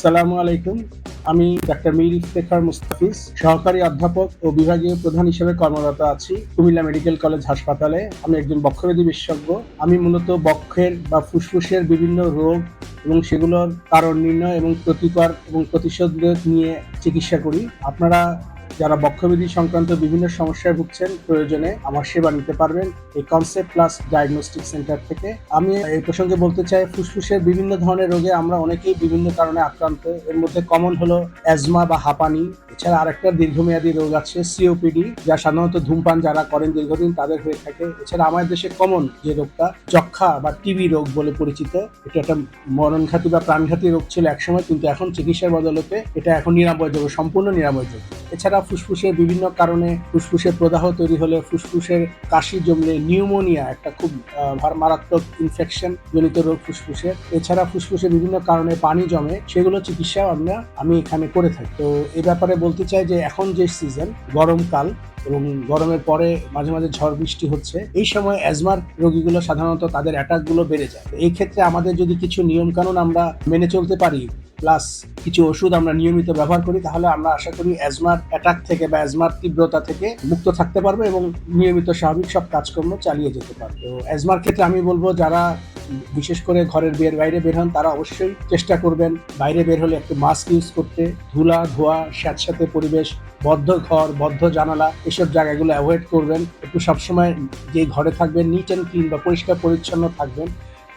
আসসালামু আলাইকুম। আমি ডাক্তার মীর ইফতেখার মুস্তাফিজ, সহকারী অধ্যাপক ও বিভাগীয় প্রধান হিসেবে কর্মরত আছি কুমিল্লা মেডিকেল কলেজ হাসপাতালে। আমি একজন বক্ষব্যাধি বিশেষজ্ঞ। আমি মূলত বক্ষের বা ফুসফুসের বিভিন্ন রোগ এবং সেগুলোর কারণ নির্ণয় এবং প্রতিকার এবং প্রতিষেধক নিয়ে চিকিৎসা করি। আপনারা যারা বক্ষব্যাধি সংক্রান্ত বিভিন্ন সমস্যায় ভুগছেন, প্রয়োজনে আমার সেবা নিতে পারবেন এই কনসেপ্ট প্লাস ডায়াগনস্টিক সেন্টার থেকে। আমি এই প্রসঙ্গে বলতে চাই, ফুসফুসের বিভিন্ন ধরনের রোগে আমরা অনেকেই বিভিন্ন কারণে আক্রান্ত। এর মধ্যে কমন হলো অ্যাজমা বা হাঁপানি। এছাড়া আরেকটা দীর্ঘমেয়াদী রোগ আছে সিওপিডি, যা সাধারণত ধূমপান যারা করেন দীর্ঘদিন তাদের হয়ে থাকে। এছাড়া আমাদের দেশে কমন যে রোগটা যক্ষা বা টিবি রোগ বলে পরিচিত। এটা একটা মরণঘাতী বা প্রাণঘাতী রোগ ছিল একসময়, কিন্তু এখন চিকিৎসার বদলতে এটা এখন নিরাময়যোগ্য, সম্পূর্ণ নিরাময়যোগ্য। এছাড়া ফুসফুসের বিভিন্ন কারণে ফুসফুসের প্রদাহ তৈরি হলে, ফুসফুসের কাশি জমলে, নিউমোনিয়া একটা খুব মারাত্মক ইনফেকশন জনিত রোগ ফুসফুসের। এছাড়া ফুসফুসের বিভিন্ন কারণে পানি জমে, সেগুলো চিকিৎসা আমি এখানে করে থাকি। তো এই ব্যাপারে বলতে চাই যে এখন যে সিজন গরমকাল এবং গরমের পরে মাঝে মাঝে ঝড় বৃষ্টি হচ্ছে, এই সময় অ্যাজমার রোগীগুলো সাধারণত তাদের অ্যাটাকগুলো বেড়ে যায়। এই ক্ষেত্রে আমাদের যদি কিছু নিয়ম কানুন আমরা মেনে চলতে পারি, প্লাস কিছু ওষুধ আমরা নিয়মিত ব্যবহার করি, তাহলে আমরা আশা করি অ্যাজমার অ্যাটাক থেকে বা অ্যাজমার তীব্রতা থেকে মুক্ত থাকতে পারবো এবং নিয়মিত স্বাভাবিক সব কাজকর্ম চালিয়ে যেতে পারবো। তো অ্যাজমার ক্ষেত্রে আমি বলবো, যারা বিশেষ করে ঘরের বাইরে বের হন, তারা অবশ্যই চেষ্টা করবেন বাইরে বের হলে একটু মাস্ক ইউজ করতে, ধুলা ধোয়া স্যাঁতস্যাঁতে পরিবেশ, বদ্ধ ঘর, বদ্ধ জানালা, এসব জায়গাগুলো অ্যাভয়েড করবেন। একটু সবসময় যে ঘরে থাকবেন নিট অ্যান্ড ক্লিন বা পরিষ্কার পরিচ্ছন্ন থাকবেন।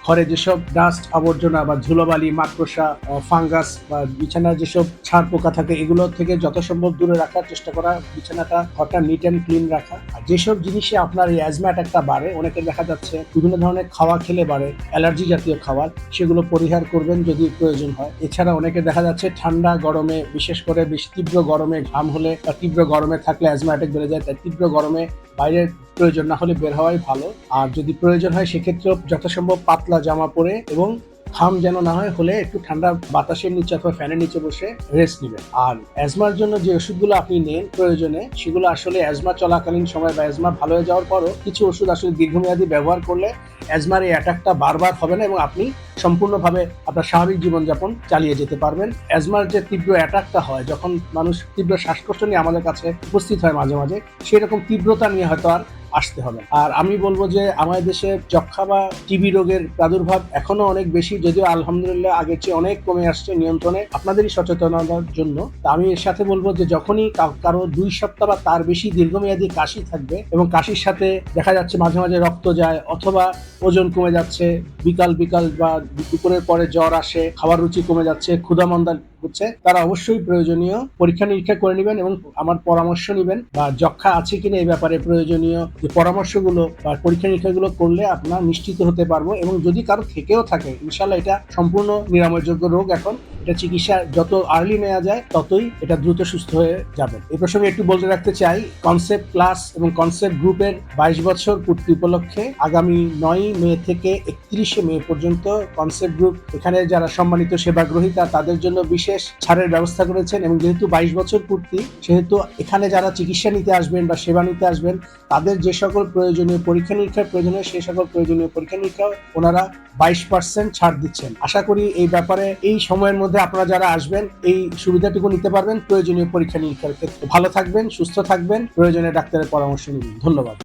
ঘরে যেসব ডাস্ট, আবর্জনা বা ধুলোবালি, মাকড়সা, ফাঙ্গাস বা বিছানায় যেসব ছাড় পোকা থাকে, এগুলো থেকে যত সম্ভব দূরে রাখার চেষ্টা করা, বিছানাটা ঘরটা নিট অ্যান্ড ক্লিন রাখা। আর যেসব জিনিসে আপনার এই অ্যাজমা অ্যাটাকটা বাড়ে, অনেকের দেখা যাচ্ছে বিভিন্ন ধরনের খাওয়া খেলে বাড়ে, অ্যালার্জি জাতীয় খাবার, সেগুলো পরিহার করবেন যদি প্রয়োজন হয়। এছাড়া অনেকে দেখা যাচ্ছে ঠান্ডা গরমে, বিশেষ করে বেশি তীব্র গরমে ঘাম হলে বা তীব্র গরমে থাকলে অ্যাজমা অ্যাটাক বেড়ে যায়। তাই তীব্র গরমে বাইরের প্রয়োজন না হলে বের হওয়াই ভালো। আর যদি প্রয়োজন হয় সেক্ষেত্রেও যথাসম্ভব পাতলা জামা পরে এবং ঘাম যেন না হলে একটু ঠান্ডা বাতাসের নিচে অথবা ফ্যানের নিচে বসে রেস্ট নেবেন। আর অ্যাজমার জন্য যে ওষুধগুলো আপনি নেন প্রয়োজনে, সেগুলো আসলে অ্যাজমা চলাকালীন সময় বা অ্যাজমা ভালো হয়ে যাওয়ার পরও কিছু ওষুধ আসলে দীর্ঘমেয়াদী ব্যবহার করলে অ্যাজমার এই অ্যাটাকটা বারবার হবে না এবং আপনি সম্পূর্ণভাবে আপনার স্বাভাবিক জীবনযাপন চালিয়ে যেতে পারবেন। অ্যাজমার যে তীব্র অ্যাটাকটা হয়, যখন মানুষ তীব্র শ্বাসকষ্ট নিয়ে আমাদের কাছে উপস্থিত হয় মাঝে মাঝে, সেরকম তীব্রতা নিয়ে হয়তো আর আসতে হবে। আর আমি বলবো যে আমাদের দেশে যক্ষা বা টিবি রোগের প্রাদুর্ভাব এখনো অনেক বেশি, যদিও আলহামদুলিল্লাহ আগের চেয়ে অনেক কমে আসছে নিয়ন্ত্রণে, আপনাদেরই সচেতনতার জন্য। তা আমি এর সাথে বলবো যে যখনই কারো 2 সপ্তাহ বা তার বেশি দীর্ঘমেয়াদী কাশি থাকবে এবং কাশির সাথে দেখা যাচ্ছে মাঝে মাঝে রক্ত যায় অথবা ওজন কমে যাচ্ছে, বিকাল বা দুপুরের পরে জ্বর আসে, খাবার রুচি কমে যাচ্ছে, ক্ষুধামন্দা হচ্ছে, তারা অবশ্যই প্রয়োজনীয় পরীক্ষা নিরীক্ষা করে নেবেন এবং আমার পরামর্শ নেবেন, বা যক্ষা আছে কিনা এই ব্যাপারে প্রয়োজনীয় যে পরামর্শগুলো বা পরীক্ষা নিরীক্ষাগুলো করলে আপনার নিশ্চিত হতে পারবো। এবং যদি কারো থেকেও থাকে, ইনশাল্লাহ এটা সম্পূর্ণ নিরাময়যোগ্য রোগ। এখন এটা চিকিৎসা যত আর্লি নেওয়া যায় ততই এটা দ্রুত সুস্থ হয়ে যাবে। এই প্রসঙ্গে একটু বলতে রাখতে চাই, কনসেপ্ট ক্লাস এবং কনসেপ্ট গ্রুপের 22 বছর পূর্তি উপলক্ষে আগামী 9 মে থেকে 31 মে পর্যন্ত কনসেপ্ট গ্রুপ এখানে যারা সম্মানিত সেবাগ্রহীতা তাদের জন্য বিশেষ ছাড়ের ব্যবস্থা করেছেন। এবং যেহেতু 22 বছর পূর্তি, সেহেতু এখানে যারা চিকিৎসা নিতে আসবেন বা সেবা নিতে আসবেন, তাদের যে সকল প্রয়োজনীয় পরীক্ষা নিরীক্ষার প্রয়োজন হয়, সেই সকল প্রয়োজনীয় পরীক্ষা নিরীক্ষা ওনারা 22% ছাড় দিচ্ছেন। আশা করি এই ব্যাপারে এই সময়ের মধ্যে আপনারা যারা আসবেন এই সুবিধাটুকু নিতে পারবেন প্রয়োজনীয় পরীক্ষা নিরীক্ষার ক্ষেত্রে। ভালো থাকবেন, সুস্থ থাকবেন, প্রয়োজনে ডাক্তারের পরামর্শ নিন। ধন্যবাদ।